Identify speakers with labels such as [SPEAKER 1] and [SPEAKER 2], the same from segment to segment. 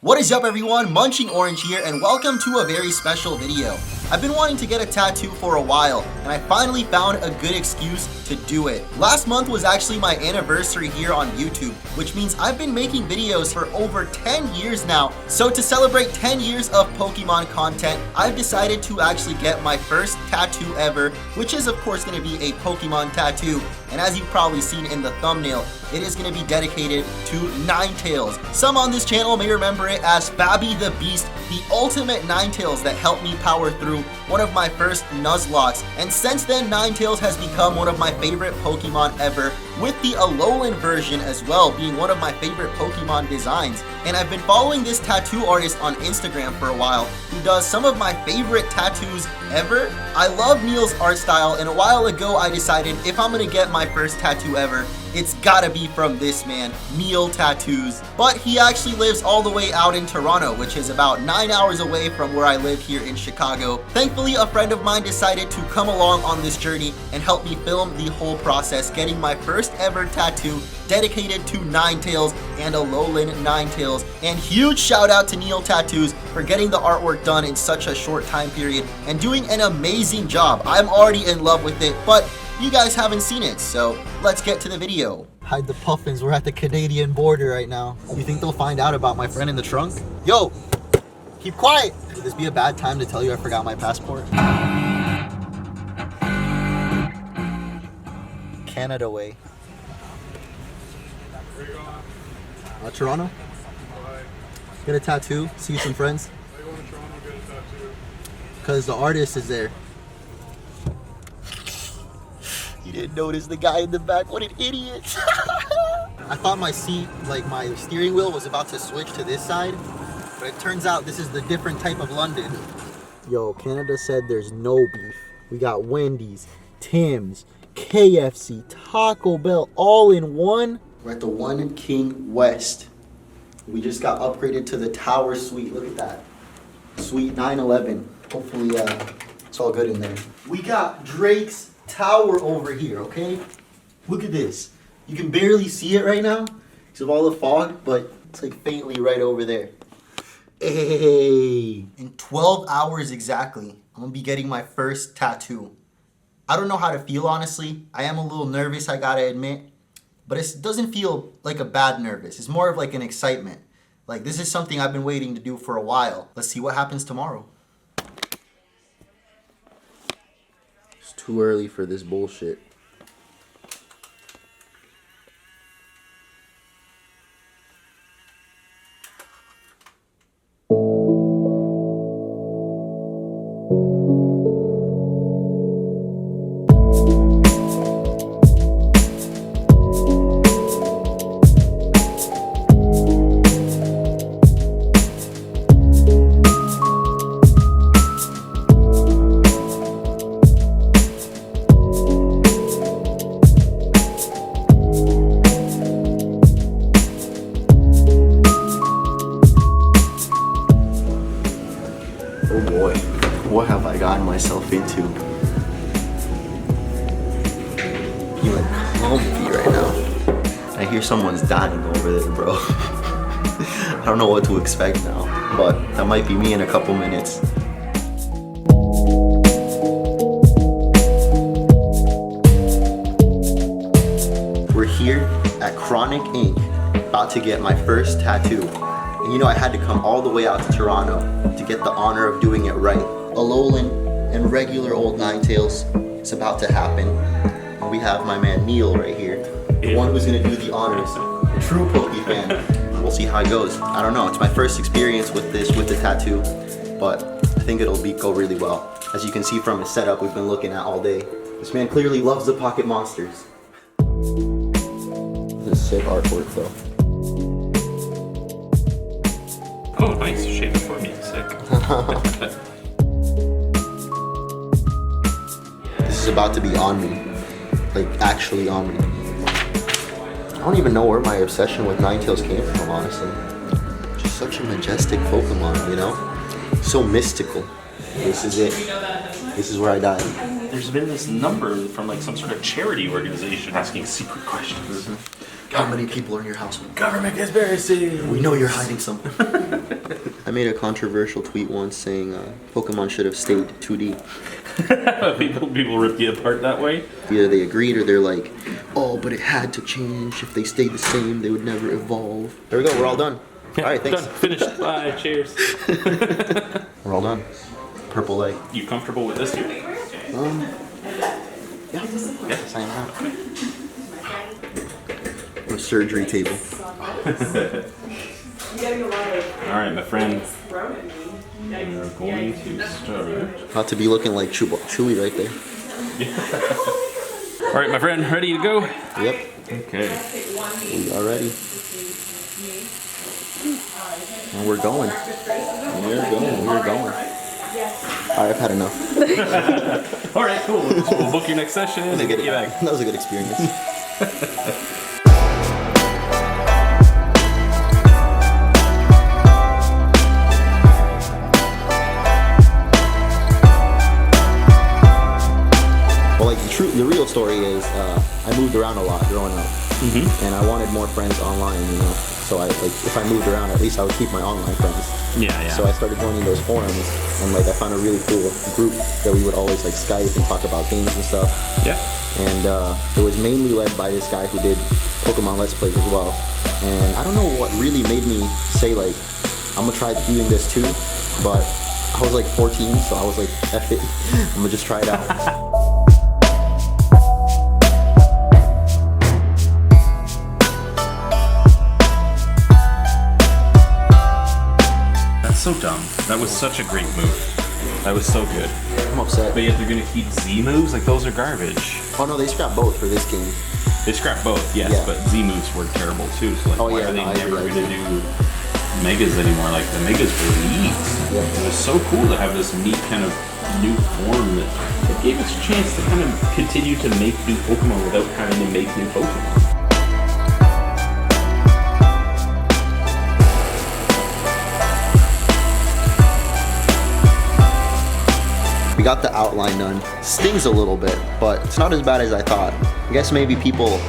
[SPEAKER 1] What is up everyone, MunchingOrange here and welcome to a very special video. I've been wanting to get a tattoo for a while and I finally found a good excuse to do it. Last month was actually my anniversary here on YouTube, which means I've been making videos for over 10 years now. So to celebrate 10 years of Pokemon content, I've decided to actually get my first tattoo ever, which is of course going to be a Pokemon tattoo. And as you've probably seen in the thumbnail, it is going to be dedicated to Ninetales. Some on this channel may remember it as Babby the Beast, the ultimate Ninetales that helped me power through one of my first Nuzlockes. And since then, Ninetales has become one of my favorite Pokemon ever, with the Alolan version as well being one of my favorite Pokemon designs. And I've been following this tattoo artist on Instagram for a while who does some of my favorite tattoos ever. I love Neil's art style, and a while ago I decided if I'm gonna get my first tattoo ever, it's gotta be from this man, neil.t.tattoos. But he actually lives all the way out in Toronto, which is about 9 hours away from where I live here in Chicago. Thankfully, a friend of mine decided to come along on this journey and help me film the whole process, getting my first ever tattoo dedicated to Ninetales and Alolan Ninetales. And huge shout out to neil.t.tattoos for getting the artwork done in such a short time period and doing an amazing job. I'm already in love with it, but you guys haven't seen it, so let's get to the video. Hide the puffins, we're at the Canadian border right now. You think they'll find out about my friend in the trunk? Yo, keep quiet. Would this be a bad time to tell you I forgot my passport? Canada way. Toronto? Get a tattoo, see some friends.
[SPEAKER 2] Why you want to Toronto get a tattoo?
[SPEAKER 1] Because the artist is there. You didn't notice the guy in the back, what an idiot. I thought my seat, like my steering wheel was about to switch to this side, but it turns out this is the different type of London. Yo, Canada said there's no beef. We got Wendy's, Tim's, KFC, Taco Bell, all in one. We're at the One King West. We just got upgraded to the Tower Suite. Look at that. Suite 911. Hopefully it's all good in there. We got Drake's Tower over here, okay? Look at this. You can barely see it right now because of all the fog, but it's like faintly right over there. Hey! In 12 hours exactly, I'm gonna be getting my first tattoo. I don't know how to feel, honestly. I am a little nervous, I gotta admit. But it doesn't feel like a bad nervous. It's more of like an excitement. Like, this is something I've been waiting to do for a while. Let's see what happens tomorrow. It's too early for this bullshit. Oh boy, what have I gotten myself into? Feeling comfy right now. I hear someone's dying over there, bro. I don't know what to expect now, but that might be me in a couple minutes. We're here at Chronic Ink, about to get my first tattoo. And you know, I had to come all the way out to Toronto to get the honor of doing it right. Alolan and regular old Ninetales is about to happen. And we have my man Neil right here, the one who's gonna do the honors, a true Poke fan. We'll see how it goes. I don't know, it's my first experience with the tattoo, but I think it'll go really well. As you can see from his setup we've been looking at all day. This man clearly loves the Pocket Monsters. This is sick artwork though.
[SPEAKER 3] Oh, nice. Shave it for me. Sick.
[SPEAKER 1] This is about to be on me. Like, actually on me. I don't even know where my obsession with Ninetales came from, honestly. Just such a majestic Pokemon, you know? So mystical. This is it. This is where I die.
[SPEAKER 3] There's been this number from like some sort of charity organization asking secret questions.
[SPEAKER 1] How many people are in your house?
[SPEAKER 2] Government conspiracy!
[SPEAKER 1] We know you're hiding something. made a controversial tweet once saying Pokemon should have stayed 2D.
[SPEAKER 3] people rip you apart that way.
[SPEAKER 1] Either they agreed or they're like, oh, but it had to change. If they stayed the same, they would never evolve. There we go. We're all done.
[SPEAKER 3] Yeah,
[SPEAKER 1] all right, thanks.
[SPEAKER 3] Done. Finished. Bye. Cheers.
[SPEAKER 1] We're all done. Purple light.
[SPEAKER 3] You comfortable with this here?
[SPEAKER 1] Yeah. Yes, I am. A surgery table.
[SPEAKER 3] All right, my friend. We're going to start.
[SPEAKER 1] Not to be looking like Chewy right there.
[SPEAKER 3] All right, my friend, ready to go?
[SPEAKER 1] Yep.
[SPEAKER 3] Okay.
[SPEAKER 1] We are ready. And we're going. We're going. All right, I've had enough.
[SPEAKER 3] All right, cool. We'll book your next session and get you back.
[SPEAKER 1] That was a good experience. Well, like the real story is, I moved around a lot growing up, and I wanted more friends online, you know. So if I moved around, at least I would keep my online friends.
[SPEAKER 3] Yeah.
[SPEAKER 1] So I started joining those forums, and like I found a really cool group that we would always like Skype and talk about games and stuff.
[SPEAKER 3] Yeah.
[SPEAKER 1] And it was mainly led by this guy who did Pokemon Let's Plays as well. And I don't know what really made me say like, I'm gonna try doing this too, but I was like 14, so I was like, F it, I'm gonna just try it out.
[SPEAKER 3] So dumb. That was such a great move. That was so good.
[SPEAKER 1] I'm upset.
[SPEAKER 3] But yet they're gonna keep Z moves? Like those are garbage.
[SPEAKER 1] Oh no, they scrapped both for this game.
[SPEAKER 3] They scrapped both, yes,
[SPEAKER 1] Yeah.
[SPEAKER 3] but Z moves were terrible too. So like, why are they never gonna do Megas anymore? Like the Megas were neat.
[SPEAKER 1] Yeah.
[SPEAKER 3] It was so cool to have this neat kind of new form that it gave us a chance to kind of continue to make new Pokemon without having to make new Pokemon.
[SPEAKER 1] We got the outline done. Stings a little bit, but it's not as bad as I thought. I guess maybe people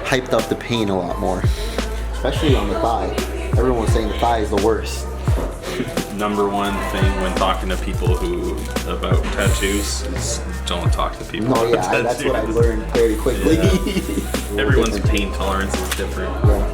[SPEAKER 1] hyped up the pain a lot more, especially on the thigh. Everyone was saying the thigh is the worst.
[SPEAKER 3] Number one thing when talking to people about tattoos is don't talk to people
[SPEAKER 1] Oh
[SPEAKER 3] about
[SPEAKER 1] yeah,
[SPEAKER 3] tattoos.
[SPEAKER 1] that's what I learned very quickly.
[SPEAKER 3] Yeah. Everyone's pain tolerance is different.
[SPEAKER 1] Yeah.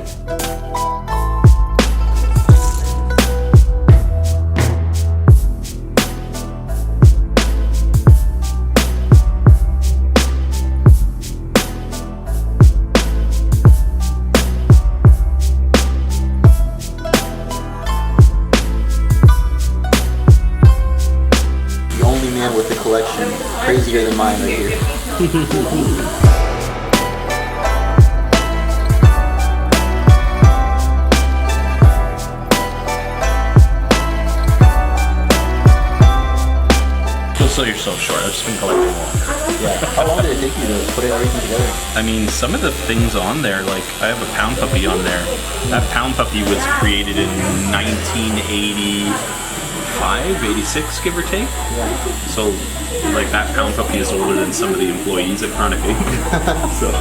[SPEAKER 1] With the collection crazier than mine right here.
[SPEAKER 3] Don't sell yourself short. I've just been collecting them all.
[SPEAKER 1] Yeah. How long did it take you to put everything together?
[SPEAKER 3] I mean, some of the things on there, like I have a Pound Puppy on there. That Pound Puppy was created in 1985, 86, give or take.
[SPEAKER 1] Yeah.
[SPEAKER 3] So, like that Pound Puppy is older than some of the employees at Chronic Ink. So.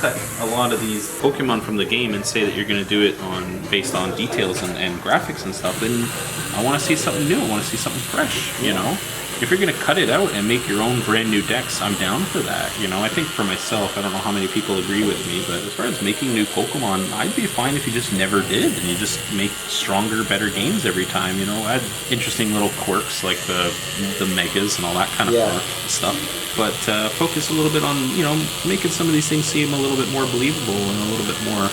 [SPEAKER 3] Cut a lot of these Pokemon from the game and say that you're going to do it based on details and graphics and stuff, then I want to see something new. I want to see something fresh, you know? If you're going to cut it out and make your own brand new decks, I'm down for that, you know? I think for myself, I don't know how many people agree with me, but as far as making new Pokemon, I'd be fine if you just never did and you just make stronger, better games every time, you know? Add interesting little quirks like the Megas and all that kind of stuff. But focus a little bit on, you know, making some of these things seem a little bit more believable and a little bit more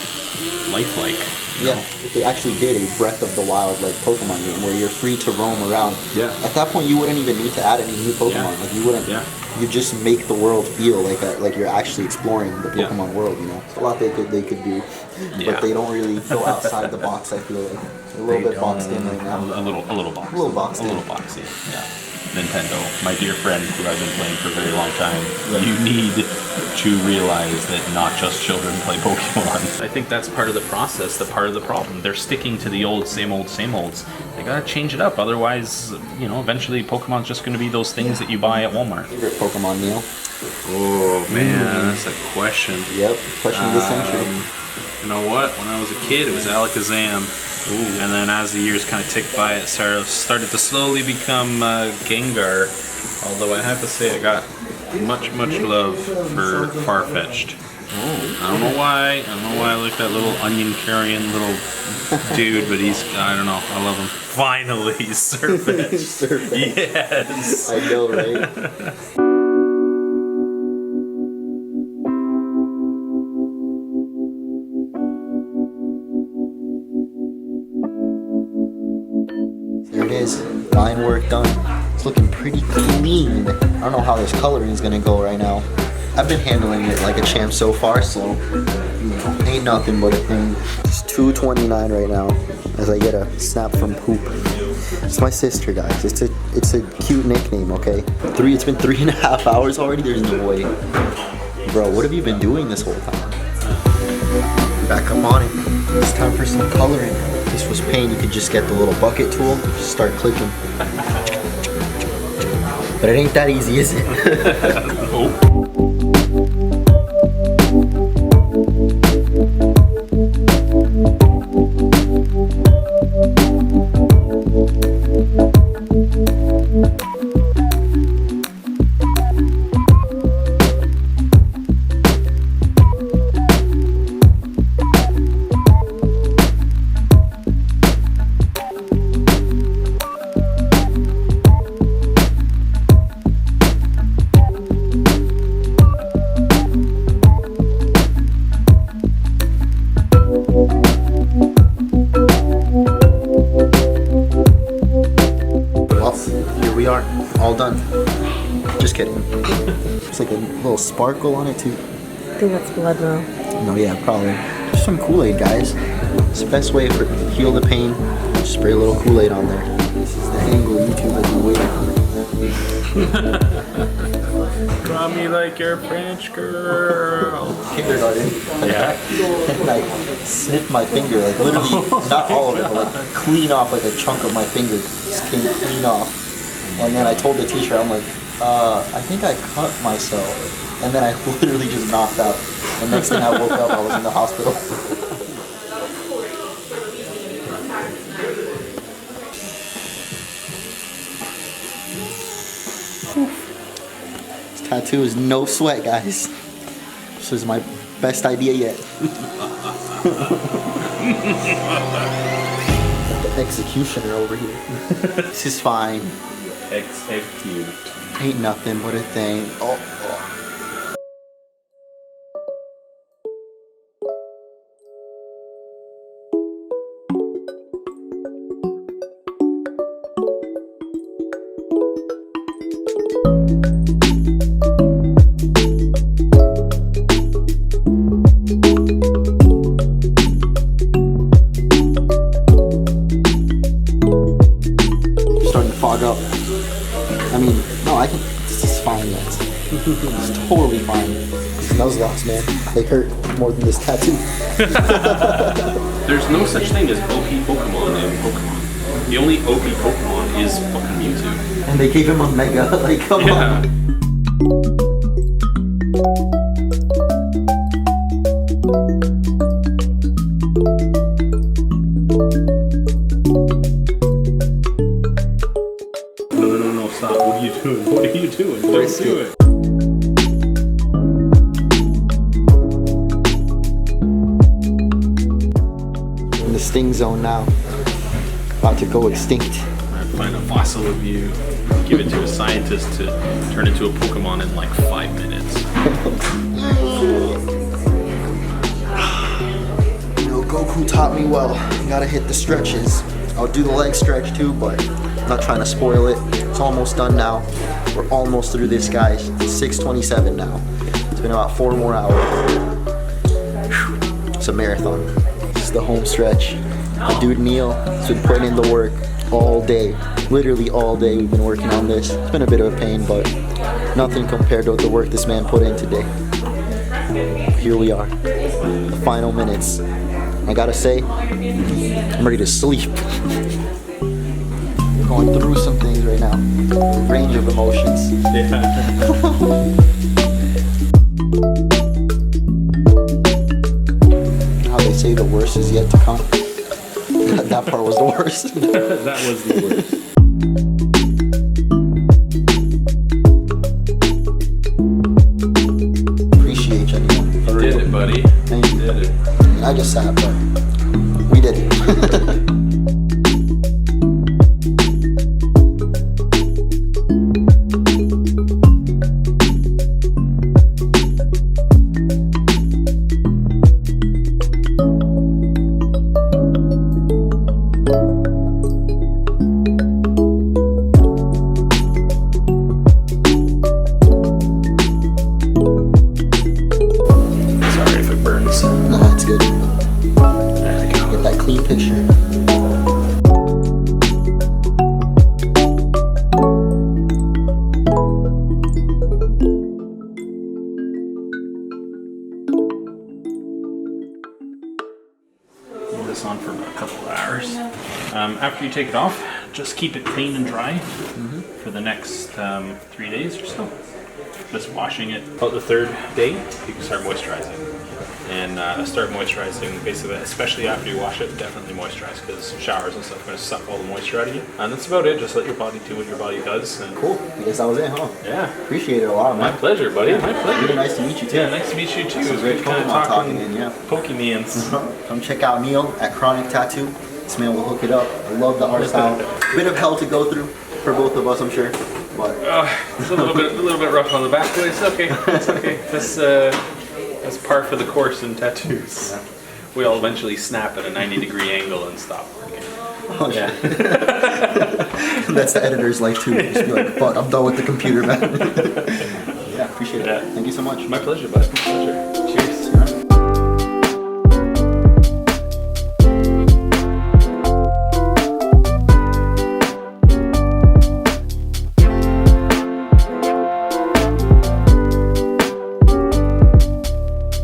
[SPEAKER 3] lifelike.
[SPEAKER 1] Yeah, if they actually did a Breath of the Wild like Pokemon game where you're free to roam around.
[SPEAKER 3] Yeah.
[SPEAKER 1] At that point, you wouldn't even need to add any new Pokemon.
[SPEAKER 3] Yeah.
[SPEAKER 1] Like you wouldn't.
[SPEAKER 3] Yeah.
[SPEAKER 1] You just make the world feel like you're actually exploring the Pokemon world. You know, it's a lot they could do, but they don't really go outside the box. I feel like a little bit boxed in right now.
[SPEAKER 3] A little boxed.
[SPEAKER 1] A little boxed in.
[SPEAKER 3] A little boxy. Yeah. Nintendo, my dear friend who I've been playing for a very long time, you need to realize that not just children play Pokemon. I think that's part of the process, the part of the problem. They're sticking to the old, same olds. They gotta change it up, otherwise, you know, eventually Pokemon's just gonna be those things that you buy at Walmart.
[SPEAKER 1] Favorite Pokemon, Neil?
[SPEAKER 3] Oh man, that's a question.
[SPEAKER 1] Yep, question of the century.
[SPEAKER 3] You know what? When I was a kid, it was Alakazam. Ooh. And then as the years kind of ticked by, it started to slowly become Gengar. Although I have to say I got much love for Farfetch'd.
[SPEAKER 1] Oh.
[SPEAKER 3] I don't know why. I like that little onion carrying little dude, but I don't know. I love him. Finally, Sirfetch'd.
[SPEAKER 1] Sirfetch'd.
[SPEAKER 3] Yes.
[SPEAKER 1] I know, right? There it is. Line work done. It's looking pretty clean. I don't know how this coloring is gonna go right now. I've been handling it like a champ so far, so ain't nothing but a thing. It's 2:29 right now as I get a snap from Poop. It's my sister, guys. It's a cute nickname, okay? It's been 3.5 hours already. There's no way, bro. What have you been doing this whole time? Back up on it. It's time for some coloring. If this was paint, you could just get the little bucket tool, just start clicking. But it ain't that easy, is it?
[SPEAKER 3] Oh.
[SPEAKER 1] We are all done. Just kidding. It's like a little sparkle on it too.
[SPEAKER 4] I think that's blood though.
[SPEAKER 1] No, yeah, probably. Just some Kool-Aid, guys. It's the best way to heal the pain. Just spray a little Kool-Aid on there. This is the angle YouTube has been waiting for.
[SPEAKER 3] Draw me like your French girl.
[SPEAKER 1] Kindergarten.
[SPEAKER 3] Yeah.
[SPEAKER 1] And I snipped my finger, like literally, not all of it, but like clean off like a chunk of my finger. Just came clean off. And then I told the teacher, I'm like, I think I cut myself. And then I literally just knocked out. The next thing I woke up, I was in the hospital. This tattoo is no sweat, guys. This is my best idea yet. The executioner over here. This is fine.
[SPEAKER 3] Execute.
[SPEAKER 1] Ain't nothing but a thing. Oh. Starting to fog up. I mean, no, I can. This is fine, guys. It's totally fine. These nuzlocks, man, they hurt more than this tattoo.
[SPEAKER 3] There's no such thing as OP Pokemon in Pokemon. The only OP Pokemon is fucking Mewtwo.
[SPEAKER 1] And they gave him a mega. Like, come on.
[SPEAKER 3] No, stop. What are you doing? What are you doing? Don't do it.
[SPEAKER 1] In the sting zone now. About to go extinct.
[SPEAKER 3] Find a fossil of you, give it to a scientist to turn into a Pokemon in like 5 minutes.
[SPEAKER 1] You know, Goku taught me well. You gotta hit the stretches. I'll do the leg stretch too, but I'm not trying to spoil it. It's almost done now. We're almost through this, guys. It's 6:27 now. It's been about 4 more hours. It's a marathon. This is the home stretch. My dude Neil has been putting in the work all day. Literally all day we've been working on this. It's been a bit of a pain, but nothing compared to the work this man put in today. Here we are. The final minutes. I gotta say, I'm ready to sleep. We're going through some things right now. Range of emotions.
[SPEAKER 3] Yeah.
[SPEAKER 1] worst is yet to come. That part was the worst.
[SPEAKER 3] That was the worst.
[SPEAKER 1] Appreciate you, Neil.
[SPEAKER 3] You
[SPEAKER 1] For
[SPEAKER 3] did
[SPEAKER 1] real.
[SPEAKER 3] it, buddy.
[SPEAKER 1] Thank you.
[SPEAKER 3] You did it.
[SPEAKER 1] I mean, I just sat, but we did it.
[SPEAKER 3] Sorry if it burns.
[SPEAKER 1] Nah, it's good.
[SPEAKER 3] There we go.
[SPEAKER 1] Get that clean picture.
[SPEAKER 3] Leave this on for about a couple of hours. After you take it off, just keep it clean and dry for the next 3 days or so. Just washing it. About the third day, you can start moisturizing. And start moisturizing basically, especially after you wash it, definitely moisturize because showers and stuff are going to suck all the moisture out of you. And that's about it. Just let your body do what your body does. And
[SPEAKER 1] Cool. I guess that was it, huh?
[SPEAKER 3] yeah.
[SPEAKER 1] Appreciate it a lot,
[SPEAKER 3] My
[SPEAKER 1] man.
[SPEAKER 3] pleasure, buddy. My pleasure.
[SPEAKER 1] Really nice to meet you, too.
[SPEAKER 3] Yeah, nice to meet you too.
[SPEAKER 1] Some great
[SPEAKER 3] Kinda
[SPEAKER 1] Pokemon talking in, yeah.
[SPEAKER 3] Pokemans.
[SPEAKER 1] Come check out Neil at Chronic Tattoo. This man will hook it up. I love the art style. Bit of hell to go through for both of us, I'm sure. But
[SPEAKER 3] It's a little bit rough on the back, but it's okay. It's okay. That's par for the course in tattoos.
[SPEAKER 1] Yeah.
[SPEAKER 3] We all eventually snap at a 90-degree angle and stop working.
[SPEAKER 1] oh
[SPEAKER 3] Yeah.
[SPEAKER 1] shit. That's the editor's life too. Just be like, fuck, I'm done with the computer, man. Yeah, appreciate it.
[SPEAKER 3] Yeah.
[SPEAKER 1] Thank you so much.
[SPEAKER 3] My pleasure, bud. My pleasure. Cheers.
[SPEAKER 1] See you around.